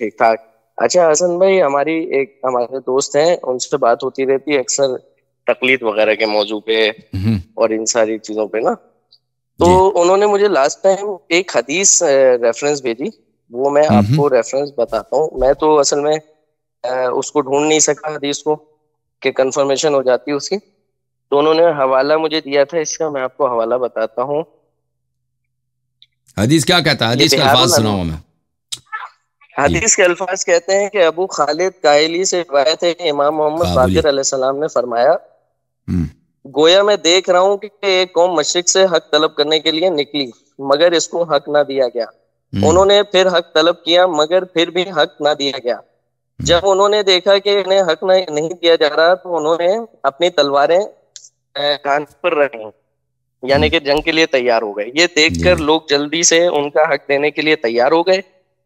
ٹھیک ٹھاک. اچھا حسن بھائی، ہمارے دوست ہیں، ان سے بات ہوتی رہتی ہے اکثر تقلید وغیرہ کے موضوع پہ اور ان ساری چیزوں پہ نا. تو جی انہوں نے مجھے لاسٹ ٹائم ایک حدیث ریفرنس بھیجی. وہ میں آپ کو ریفرنس بتاتا ہوں. میں تو اصل میں اس کو ڈھونڈ نہیں سکا حدیث کو کہ کنفرمیشن ہو جاتی اس کی. تو انہوں نے حوالہ مجھے دیا تھا اس کا، میں آپ کو حوالہ بتاتا ہوں. حدیث کیا کہتا ہے؟ یہ حدیث کے بہار الفاظ سناؤ ہمیں. جی حدیث کے الفاظ کہتے ہیں کہ ابو خالد کائلی سے روایت ہے کہ امام محمد قابلی. باقر علیہ السلام نے فرمایا، ہم، گویا میں دیکھ رہا ہوں کہ ایک قوم مشرق سے حق طلب کرنے کے لیے نکلی مگر اس کو حق نہ دیا گیا. ہم، انہوں نے پھر حق طلب کیا مگر پھر بھی حق نہ دیا گیا. جب انہوں نے دیکھا کہ انہیں حق نہیں دیا جا رہا تو انہوں نے اپنی تلواریں کان پر رکھی، یعنی ہم. کہ جنگ کے لیے تیار ہو گئے. یہ دیکھ جی کر لوگ جلدی سے ان کا حق دینے کے لیے تیار ہو گئے،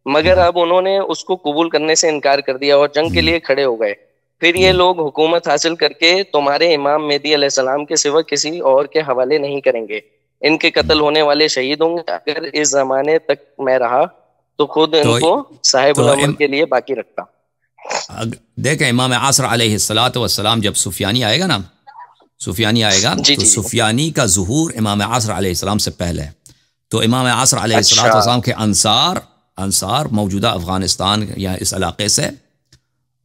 مگر اب انہوں نے اس کو قبول کرنے سے انکار کر دیا اور جنگ کے ہم، لیے کھڑے ہو گئے. پھر یہ جی لوگ حکومت حاصل کر کے تمہارے امام مہدی علیہ السلام کے سوا کسی اور کے حوالے نہیں کریں گے. ان کے قتل ہونے والے شہید ہوں گے. اگر اس زمانے تک میں رہا تو خود ان تو کو صاحب تو الامر کے لیے باقی رکھتا. دیکھیں امام عصر علیہ الصلاۃ والسلام جب سفیانی آئے گا نا، سفیانی آئے گا جی تو جی جی. سفیانی کا ظہور امام عصر علیہ السلام سے پہلے ہے. تو امام عصر علیہ الصلاۃ اچھا والسلام کے انصار موجودہ افغانستان یا اس علاقے سے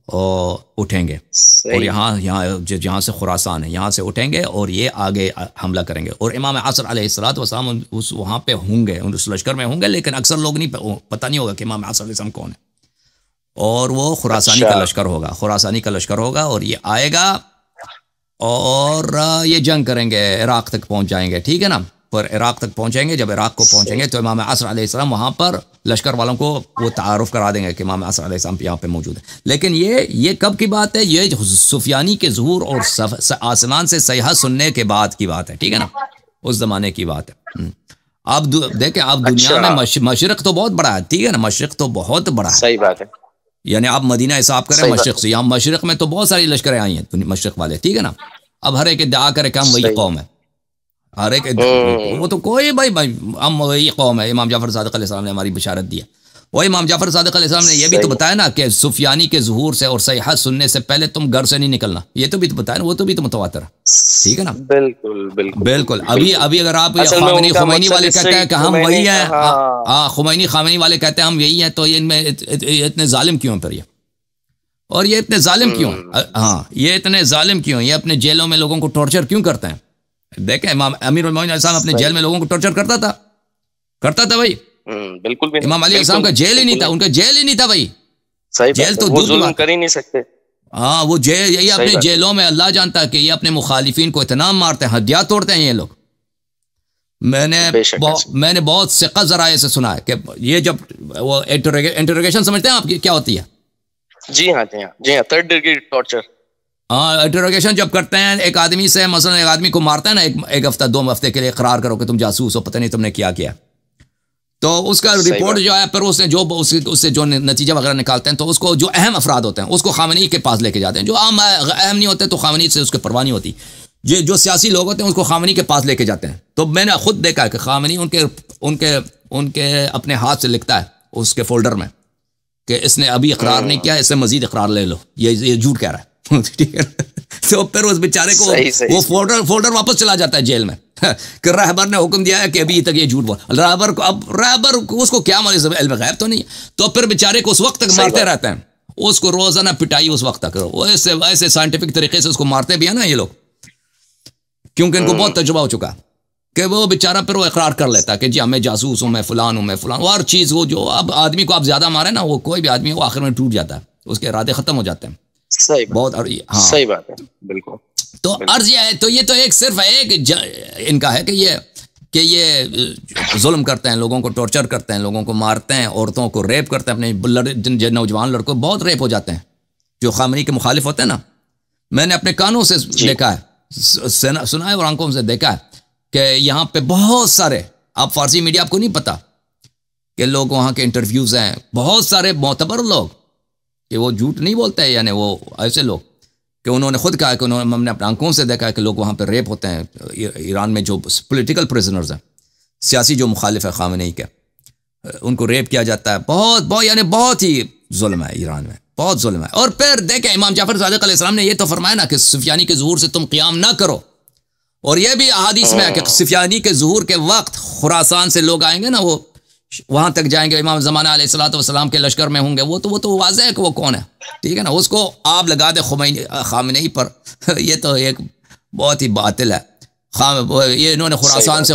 اٹھیں گے، اور صحیح. جہاں سے خراسان ہے یہاں سے اٹھیں گے اور یہ آگے حملہ کریں گے. اور امام عصر علیہ الصلاۃ والسلام وہاں پہ ہوں گے، اس لشکر میں ہوں گے، لیکن اکثر لوگ پتہ نہیں ہوگا کہ امام عصر علیہ السلام کون ہے. اور وہ خراسانی کا اچھا لشکر ہوگا اور یہ آئے گا اور یہ جنگ کریں گے، عراق تک پہنچ جائیں گے. ٹھیک ہے نا؟ پر عراق تک پہنچیں گے. جب عراق کو پہنچیں صحیح. گے تو امام عصر علیہ السلام وہاں پر لشکر والوں کو وہ تعارف کرا دیں گے کہ امام عصر علیہ السلام یہاں پہ موجود ہے. لیکن یہ کب کی بات ہے؟ یہ سفیانی کے ظہور اور آسمان سے صیحہ سننے کے بعد کی بات ہے. ٹھیک ہے نا؟ اس زمانے کی بات ہے. اب دیکھیں، اب دنیا میں اچھا مشرق تو بہت بڑا ہے. ٹھیک ہے نا؟ مشرق تو بہت بڑا ہے. صحیح بات ہے. یعنی آپ مدینہ حساب کریں صحیح بات مشرق ہے. سے، یہاں مشرق میں تو بہت ساری لشکریں آئی ہیں مشرق والے. ٹھیک ہے نا؟ اب ہر ایک ادعا کرے کہ ہم وہی صحیح. قوم ہے. ہر ایک وہ تو ہوں. کوئی بھائی ہم وہی قوم ہے. امام جعفر صادق علیہ السلام نے ہماری بشارت دی ہے. وہ امام جعفر صادق علیہ السلام نے یہ بھی تو صحیح. بتایا نا کہ سفیانی کے ظہور سے اور صیحہ سننے سے پہلے تم گھر سے نہیں نکلنا. یہ تو بھی تو بتایا نا، وہ تو بھی تو متواتر ہے. ٹھیک ہے نا؟ بالکل بالکل بالکل. بالکل ابھی بالکل. اگر آپ اصل میں ان کا خمینی مقصد والے اس سے کہتے ہیں کہ ہم میں نے وہی ہیں، ہاں خمینی والے کہتے ہیں ہم یہی ہیں، تو ان میں اتنے ظالم کیوں ہیں پھر یہ؟ اور یہ اتنے ظالم کیوں ہیں؟ ہاں، یہ اتنے ظالم کیوں ہیں؟ یہ اپنے جیلوں میں لوگوں کو ٹارچر کیوں کرتے ہیں؟ دیکھیں امام امیر المومنین علیہ السلام اپنے جیل صحیح. میں لوگوں کو ٹارچر کرتا تھا بھائی. بالکل بھی نہیں. امام علی السلام بالکل کا جیل ہی نہیں بالکل تھا، نہیں. ان کا جیل ہی نہیں تھا بھائی. صحیح جیل بات ہے. تو وہ دور کی ظلم بات ہے. کر ہی نہیں سکتے. ہاں، وہ جیل یہ صحیح اپنے بات ہے. جیلوں میں اللہ جانتا ہے کہ یہ اپنے مخالفین کو اتنا مارتے ہیں، ہڈیاں توڑتے ہیں یہ لوگ. بے شک ایسے. میں نے بہت ثقہ ذرائع سے سنا ہے کہ یہ جب وہ انٹروگیشن سمجھتے ہیں آپ کی کیا ہوتی ہے؟ جی ہاں جی ہاں جی ہاں. Third degree torture. ہاں، انٹروگیشن جب کرتے ہیں ایک آدمی سے، مثلا ایک آدمی کو مارتا ہے نا، ایک ہفتہ 2 ہفتے کے لیے اقرار کرو کہ تم جاسوس ہو، پتہ نہیں تم نے کیا کیا. تو اس کا صحیح رپورٹ بات جو ہے پھر اس سے جو نتیجہ وغیرہ نکالتے ہیں، تو اس کو جو اہم افراد ہوتے ہیں اس کو خامنئی کے پاس لے کے جاتے ہیں. جو عام اہم نہیں ہوتے تو خامنئی سے اس کے پرواہ نہیں ہوتی. جو سیاسی لوگ ہوتے ہیں اس کو خامنئی کے پاس لے کے جاتے ہیں. تو میں نے خود دیکھا کہ خامنئی ان کے اپنے ہاتھ سے لکھتا ہے اس کے فولڈر میں کہ اس نے ابھی اقرار نہیں کیا، اس سے مزید اقرار لے لو، یہ جھوٹ کہہ رہا ہے. ٹھیک ہے؟ تو پھر اس بیچارے کو صحیح صحیح وہ صحیح. فولڈر واپس چلا جاتا ہے جیل میں کہ رہبر نے حکم دیا ہے کہ ابھی تک یہ جھوٹ بول. رہبر اس کو کیا علم غیب تو نہیں. تو پھر بیچارے کو اس وقت تک صحیح مارتے بات. رہتے ہیں. اس کو روزانہ پٹائی اس وقت تک، ایسے سائنٹیفک طریقے سے اس کو مارتے بھی ہیں نا یہ لوگ، کیونکہ ان کو بہت تجربہ ہو چکا کہ وہ بیچارہ پھر وہ اقرار کر لیتا کہ جی ہاں میں جاسوس ہوں، میں فلان ہوں، میں فلان. اور چیز وہ جو اب آدمی کو آپ زیادہ مارے نا، وہ کوئی بھی آدمی وہ آخر میں ٹوٹ جاتا ہے، اس کے ارادے ختم ہو جاتے ہیں. صحیح بات. بہت. ہاں، صحیح بات ہے. بالکل تو بالکل. عرض یہ ہے، تو یہ تو ایک صرف ایک ان کا ہے کہ یہ ظلم کرتے ہیں، لوگوں کو ٹارچر کرتے ہیں، لوگوں کو مارتے ہیں، عورتوں کو ریپ کرتے ہیں. اپنے نوجوان لڑکوں بہت ریپ ہو جاتے ہیں جو خامنئی کے مخالف ہوتے ہیں نا. میں نے اپنے کانوں سے جی دیکھا ہے، سنا ہے اور آنکھوں سے دیکھا ہے کہ یہاں پہ بہت سارے، آپ فارسی میڈیا آپ کو نہیں پتا کہ لوگ وہاں کے انٹرویوز ہیں، بہت سارے معتبر لوگ کہ وہ جھوٹ نہیں بولتے، یعنی وہ ایسے لوگ کہ انہوں نے خود کہا کہ ہم نے اپنے آنکھوں سے دیکھا ہے کہ لوگ وہاں پہ ریپ ہوتے ہیں. ایران میں جو پولیٹیکل پریزنرز ہیں، سیاسی جو مخالف ہے خامنئی کے، ان کو ریپ کیا جاتا ہے. بہت یعنی بہت ہی ظلم ہے ایران میں، بہت ظلم ہے. اور پھر دیکھیں امام جعفر صادق علیہ السلام نے یہ تو فرمایا نا کہ سفیانی کے ظہور سے تم قیام نہ کرو، اور یہ بھی احادیث میں ہے کہ سفیانی کے ظہور کے وقت خراسان سے لوگ آئیں گے نا، وہ وہاں تک جائیں گے، امام زمانہ علیہ الصلوۃ والسلام کے لشکر میں ہوں گے، وہ تو واضح ہے کہ وہ کون ہے. ٹھیک ہے نا، اس کو آپ لگا دے خامنئی پر یہ تو ایک بہت ہی باطل ہے. یہ انہوں نے خراسان سے،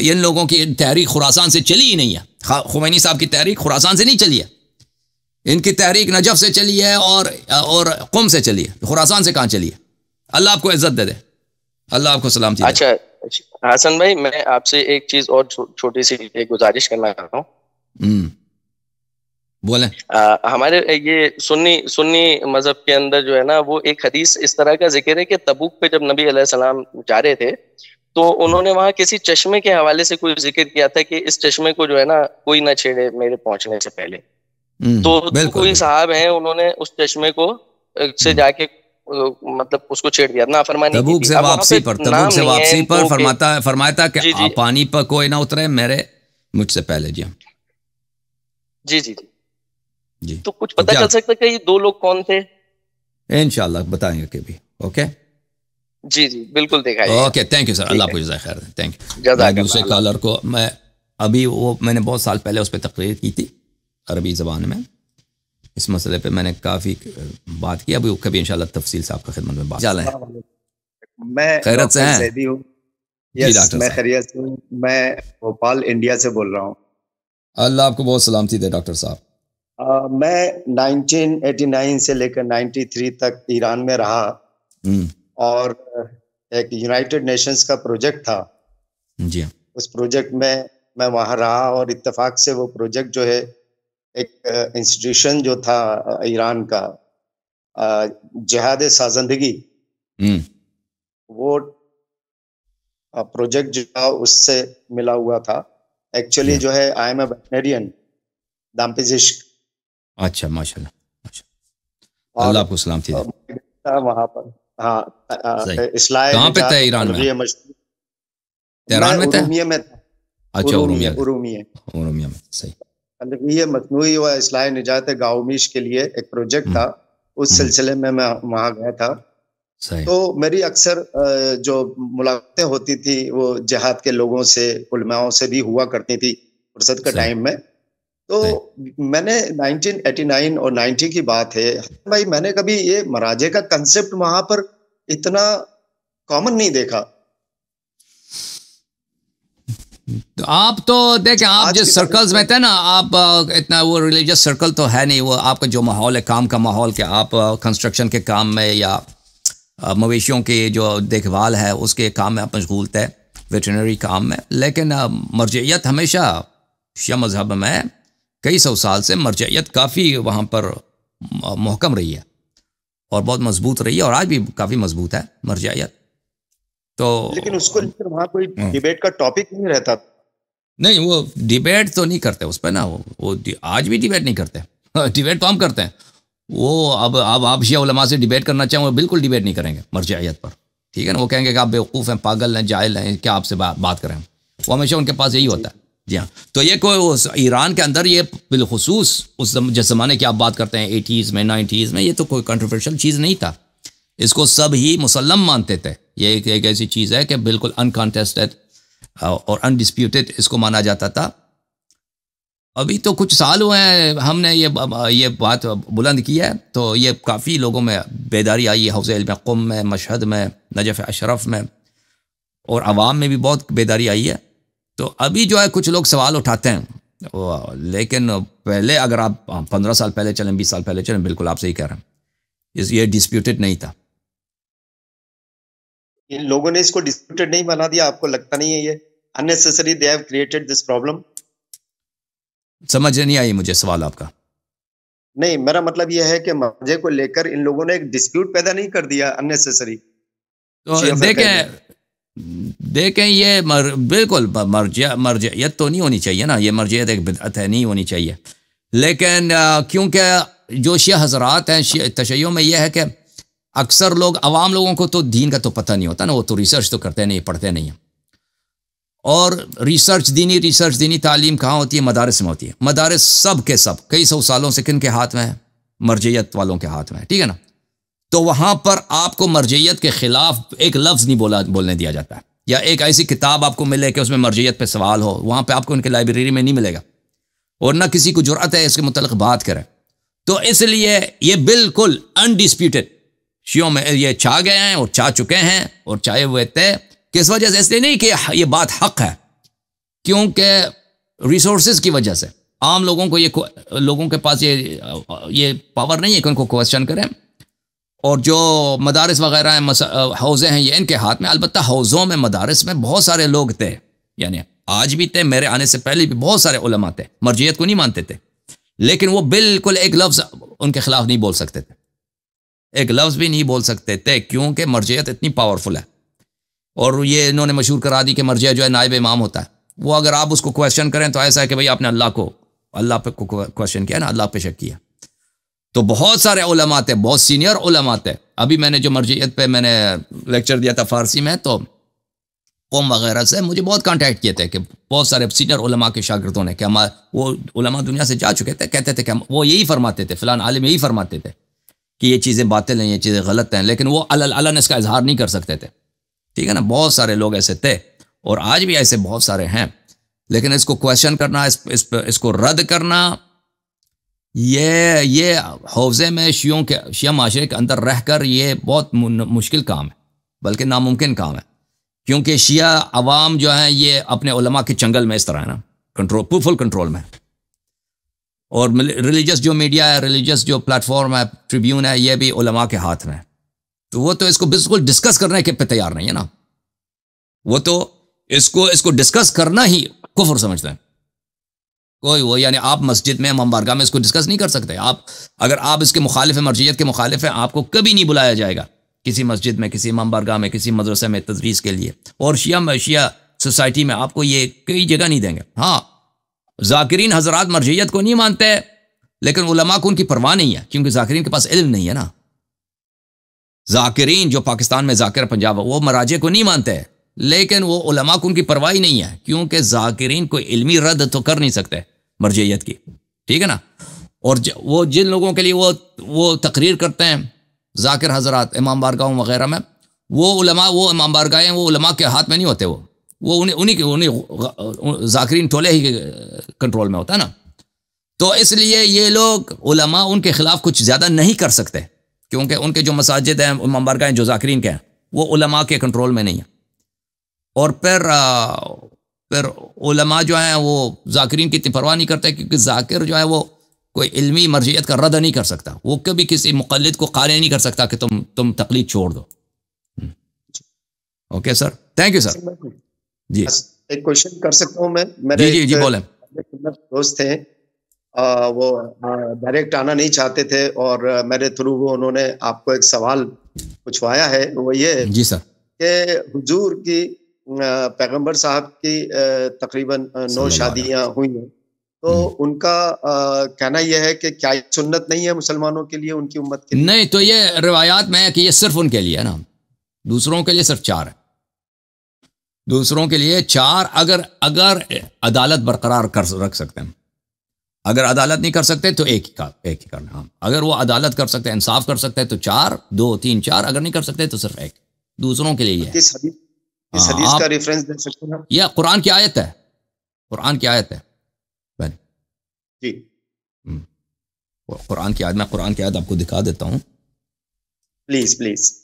ان لوگوں کی تحریک خراسان سے چلی ہی نہیں ہے. خمینی صاحب کی تحریک خراسان سے نہیں چلی ہے، ان کی تحریک نجف سے چلی ہے اور قم سے چلی ہے، خراسان سے کہاں چلی ہے. اللہ آپ کو عزت دے دے، اللہ آپ کو سلامتی دے. اچھا حسن بھائی، میں آپ سے ایک چیز اور چھوٹی سی ایک گزارش کرنا چاہتا ہوں. بولیں. ہمارے یہ سنی مذہب کے اندر جو ہے نا، وہ ایک حدیث اس طرح کا ذکر ہے کہ تبوک پہ جب نبی علیہ السلام جا رہے تھے تو انہوں نے وہاں کسی چشمے کے حوالے سے کوئی ذکر کیا تھا کہ اس چشمے کو جو ہے نا کوئی نہ چھیڑے میرے پہنچنے سے پہلے. تو کوئی صاحب ہیں، انہوں نے اس چشمے کو سے جا کے مطلب اس کو چھیڑ دیا، نافرمانی کی تھی. تبوک سے واپسی پر فرمایا تھا کہ پانی پر کوئی نہ اترے مجھ سے پہلے. جی جی جی جی. تو کچھ پتہ چل سکتا کہ یہ دو لوگ کون تھے؟ انشاءاللہ بتائیں گے کبھی. اوکے جی جی بالکل دیکھا جائے. اوکے تھینک یو سر، اللہ آپ کو جزائے خیر دے. Thank you. دوسرے کالر کو میں نے بہت سال پہلے اس پہ تقریر کی تھی عربی زبان میں، اس مسئلے پہ میں نے کافی بات کی. ابھی کبھی انشاءاللہ تفصیل سے آپ کا خدمت میں بات چل رہا ہے. میں خیرت سے ہیں؟ میں خیریت سے ہوں. میں بھوپال انڈیا سے بول رہا ہوں. اللہ آپ کو بہت سلامتی دے ڈاکٹر صاحب. میں 1989 سے لے کر 93 تک ایران میں رہا، اور ایک یونائٹڈ نیشنز کا پروجیکٹ تھا. جی اس پروجیکٹ میں وہاں رہا، اور اتفاق سے وہ پروجیکٹ جو ہے ایک انسٹیٹیوشن جو تھا ایران کا، جہاد سازندگی، وہ پروجیکٹ جو تھا اس سے ملا ہوا تھا. ایکچولی جو ہے آئی ایم اے ویٹنرین، دام پزشک. اچھا ماشاء اللہ، اللہ آپ کو سلامتی دے. وہاں پر ہاں اصلاح کہاں پہ تھا ایران میں؟ تہران میں تھا؟ ارومیہ میں تھا. اچھا ارومیہ میں. صحیح. یہ مصنوعی و اصلاح نجات گاؤمیش کے لیے ایک پروجیکٹ تھا، اس سلسلے میں وہاں گیا تھا. تو میری اکثر جو ملاقاتیں ہوتی تھی وہ جہاد کے لوگوں سے، علماءوں سے بھی ہوا کرتی تھی فرصت کے ٹائم میں. تو میں نے 1989 اور 90 کی بات ہے بھائی، میں نے کبھی یہ مراجع کا کنسپٹ وہاں پر اتنا کامن نہیں دیکھا. آپ تو دیکھیں، آپ جس سرکلز میں تھے نا، آپ اتنا وہ ریلیجس سرکل تو ہے نہیں. وہ آپ کا جو ماحول ہے، کام کا ماحول، کہ آپ کنسٹرکشن کے کام میں یا مویشیوں کی جو دیکھ بھال ہے اس کے کام میں آپ مشغول تھے، ویٹرنری کام میں. لیکن مرجعیت ہمیشہ شیعہ مذہب میں کئی سو سال سے مرجعیت کافی وہاں پر محکم رہی ہے اور بہت مضبوط رہی ہے، اور آج بھی کافی مضبوط ہے مرجعیت. تو لیکن اس کو لے کر وہاں کوئی ڈیبیٹ کا ٹاپک نہیں رہتا. نہیں، وہ ڈیبیٹ تو نہیں کرتے اس پہ نا، وہ آج بھی ڈیبیٹ نہیں کرتے. ڈیبیٹ تو ہم کرتے ہیں. وہ اب آپ شیعہ علماء سے ڈیبیٹ کرنا چاہیں، وہ بالکل ڈیبیٹ نہیں کریں گے مرجعیت پر. ٹھیک ہے نا، وہ کہیں گے کہ آپ بیوقوف ہیں، پاگل ہیں، جاہل ہیں، کیا آپ سے بات کریں. وہ ہمیشہ ان کے پاس یہی ہوتا ہے. جی ہاں. تو یہ کوئی ایران کے اندر یہ بالخصوص اس جس زمانے کی آپ بات کرتے ہیں 80s میں 90s میں، یہ تو کوئی کنٹروورشل چیز نہیں تھا. اس کو سب ہی مسلم مانتے تھے. یہ ایک ایسی چیز ہے کہ بالکل انکانٹیسٹڈ اور انڈسپیوٹڈ اس کو مانا جاتا تھا. ابھی تو کچھ سال ہوئے ہیں ہم نے یہ بات بلند کی ہے، تو یہ کافی لوگوں میں بیداری آئی ہے. حوزہ علم قم میں، مشہد میں، نجف اشرف میں، اور عوام میں بھی بہت بیداری آئی ہے. تو ابھی جو ہے کچھ لوگ سوال اٹھاتے ہیں، لیکن پہلے اگر آپ 15 سال پہلے چلیں، 20 سال پہلے چلیں، بالکل آپ صحیح کہہ رہے ہیں، یہ ڈسپیوٹڈ نہیں تھا. ان لوگوں نے اس کو ڈسپیوٹڈ نہیں بنا دیا؟ آپ کو لگتا نہیں ہے یہ unnecessary they have created this problem؟ سمجھ نہیں آئی مجھے سوال آپ کا. نہیں، میرا مطلب یہ ہے کہ مرجع کو لے کر ان لوگوں نے ایک ڈسپیوٹ پیدا نہیں کر دیا unnecessary؟ تو دیکھیں یہ بالکل مرجعیت تو نہیں ہونی چاہیے نا، یہ مرجعیت ایک بدعت ہے، نہیں ہونی چاہیے. لیکن کیونکہ جو شیعہ حضرات ہیں تشیع میں، یہ ہے کہ اکثر لوگ، عوام لوگوں کو تو دین کا تو پتہ نہیں ہوتا نا، وہ تو ریسرچ تو کرتے نہیں، پڑھتے نہیں ہیں. اور ریسرچ دینی تعلیم کہاں ہوتی ہے؟ مدارس میں ہوتی ہے. مدارس سب کے سب کئی سو سالوں سے کن کے ہاتھ میں ہے؟ مرجعیت والوں کے ہاتھ میں ہے. ٹھیک ہے نا. تو وہاں پر آپ کو مرجعیت کے خلاف ایک لفظ نہیں بولنے دیا جاتا ہے، یا ایک ایسی کتاب آپ کو ملے کہ اس میں مرجعیت پہ سوال ہو، وہاں پہ آپ کو ان کے لائبریری میں نہیں ملے گا، اور نہ کسی کو جرأت ہے اس کے متعلق بات کرے. تو اس لیے یہ بالکل انڈسپیوٹڈ شیعوں میں یہ چھا گئے ہیں اور چھا چکے ہیں اور چائے ہوئے تھے. کس وجہ سے؟ اس لیے نہیں کہ یہ بات حق ہے، کیونکہ ریسورسز کی وجہ سے عام لوگوں کو لوگوں کے پاس یہ پاور نہیں ہے کہ ان کو کوشچن کریں. اور جو مدارس وغیرہ ہیں، حوزے ہیں، یہ ان کے ہاتھ میں. البتہ حوزوں میں، مدارس میں بہت سارے لوگ تھے، یعنی آج بھی تھے، میرے آنے سے پہلے بھی بہت سارے علماء تھے، مرجعیت کو نہیں مانتے تھے، لیکن وہ بالکل ایک لفظ ان کے خلاف نہیں بول سکتے تھے، ایک لفظ بھی نہیں بول سکتے تھے، کیونکہ مرجعیت اتنی پاورفل ہے. اور یہ انہوں نے مشہور کرا دی کہ مرجع جو ہے نائب امام ہوتا ہے. وہ اگر آپ اس کو کویشچن کریں تو ایسا ہے کہ بھئی آپ نے اللہ پہ کویشچن کیا نا، اللہ پہ شک کیا. تو بہت سارے علماء تھے، بہت سینئر علماء تھے. ابھی میں نے جو مرجعیت پہ میں نے لیکچر دیا تھا فارسی میں، تو قوم وغیرہ سے مجھے بہت کانٹیکٹ کیے تھے کہ بہت سارے سینئر علماء کے شاگردوں نے، کہ وہ علماء دنیا سے جا چکے تھے، کہتے تھے کہ وہ یہی فرماتے تھے، فلان عالم یہی فرماتے تھے کہ یہ چیزیں باطل ہیں، یہ چیزیں غلط ہیں، لیکن وہ علن اس کا اظہار نہیں کر سکتے تھے. ٹھیک ہے نا. بہت سارے لوگ ایسے تھے اور آج بھی ایسے بہت سارے ہیں. لیکن اس کو کویشچن کرنا، اس کو رد کرنا، یہ حوزے میں شیعہ معاشرے کے اندر رہ کر یہ بہت مشکل کام ہے، بلکہ ناممکن کام ہے. کیونکہ شیعہ عوام جو ہیں یہ اپنے علماء کے چنگل میں اس طرح ہے نا، فل کنٹرول میں. اور ریلیجس جو میڈیا ہے، ریلیجس جو پلیٹ فارم ہے، ٹریبیون ہے، یہ بھی علماء کے ہاتھ میں ہے. تو وہ تو اس کو بالکل ڈسکس کرنے کے پہ تیار نہیں ہے نا. وہ تو اس کو ڈسکس کرنا ہی کفر سمجھتے ہیں. وہ یعنی آپ مسجد میں، امام بارگاہ میں اس کو ڈسکس نہیں کر سکتے. اگر آپ اس کے مخالف ہیں، مرجعیت کے مخالف ہیں، آپ کو کبھی نہیں بلایا جائے گا کسی مسجد میں، کسی امام بارگاہ میں، کسی مدرسے میں تدریس کے لیے. اور شیعہ سوسائٹی میں آپ کو یہ کئی جگہ نہیں دیں گے. ہاں، ذاکرین حضرات مرجعیت کو نہیں مانتے، لیکن علماء کو ان کی پرواہ نہیں ہے، کیونکہ ذاکرین کے پاس علم نہیں ہے نا. ذاکرین جو پاکستان میں ذاکر پنجاب، وہ مراجع کو نہیں مانتے، لیکن وہ علماء کو ان کی پرواہ نہیں ہے، کیونکہ ذاکرین کو علمی رد تو کر نہیں سکتے مرجعیت کی. ٹھیک ہے نا. اور وہ جن لوگوں کے لیے وہ تقریر کرتے ہیں ذاکر حضرات امام بارگاہوں وغیرہ میں، وہ علماء، وہ امام بارگاہیں وہ علماء کے ہاتھ میں نہیں ہوتے، وہ انہیں ذاکرین ٹولے ہی کنٹرول میں ہوتا ہے نا. تو اس لیے یہ لوگ علماء ان کے خلاف کچھ زیادہ نہیں کر سکتے، کیونکہ ان کے جو مساجد ہیں، امام بارگاہیں جو ذاکرین کے ہیں، وہ علماء کے کنٹرول میں نہیں ہیں. اور پھر علماء جو ہیں وہ ذاکرین کی اتنی پرواہ نہیں کرتے، کیونکہ ذاکر جو ہے وہ کوئی علمی مرجعیت کا رد نہیں کر سکتا. وہ کبھی کسی مقلد کو قانع نہیں کر سکتا کہ تم تقلید چھوڑ دو. Okay sir, thank you sir. جی ایک کوشچن کر سکتا ہوں میں؟ جی بولیں. دوست تھے، وہ ڈائریکٹ آنا نہیں چاہتے تھے، اور میرے تھرو وہ انہوں نے آپ کو ایک سوال پوچھوایا ہے. وہ یہ جی سر کہ حضور کی، پیغمبر صاحب کی تقریباً 9 شادیاں ہوئی ہیں، تو ان کا کہنا یہ ہے کہ کیا سنت نہیں ہے مسلمانوں کے لیے، ان کی امت کے لیے؟ نہیں، تو یہ روایات میں ہے کہ یہ صرف ان کے لیے ہے نا، دوسروں کے لیے صرف 4 ہے. دوسروں کے لیے 4، اگر عدالت برقرار رکھ سکتے ہیں. اگر عدالت نہیں کر سکتے تو ایک ہی کرنا. اگر وہ عدالت کر سکتے ہیں، انصاف کر سکتے ہیں تو 4، 2، 3، 4. اگر نہیں کر سکتے تو صرف 1. دوسروں کے لیے اس حدیث کا ریفرنس دے سکتے ہیں؟ یہ قرآن کی آیت ہے، قرآن کی آیت ہے جی. قرآن کی آیت، میں قرآن کی آیت آپ کو دکھا دیتا ہوں. پلیز.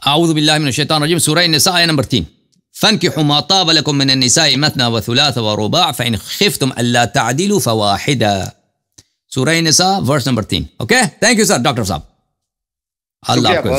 اعوذ باللہ من الشیطان الرجیم. سورہ نساء آیت نمبر 3. فانكحوا ما طاب لكم من النساء مثنى وثلاث ورباع فإن خفتم ألا تعدلوا فواحدا. سورہ نساء verse number 3. Okay, thank you sir doctor صاحب. اللہ حافظ.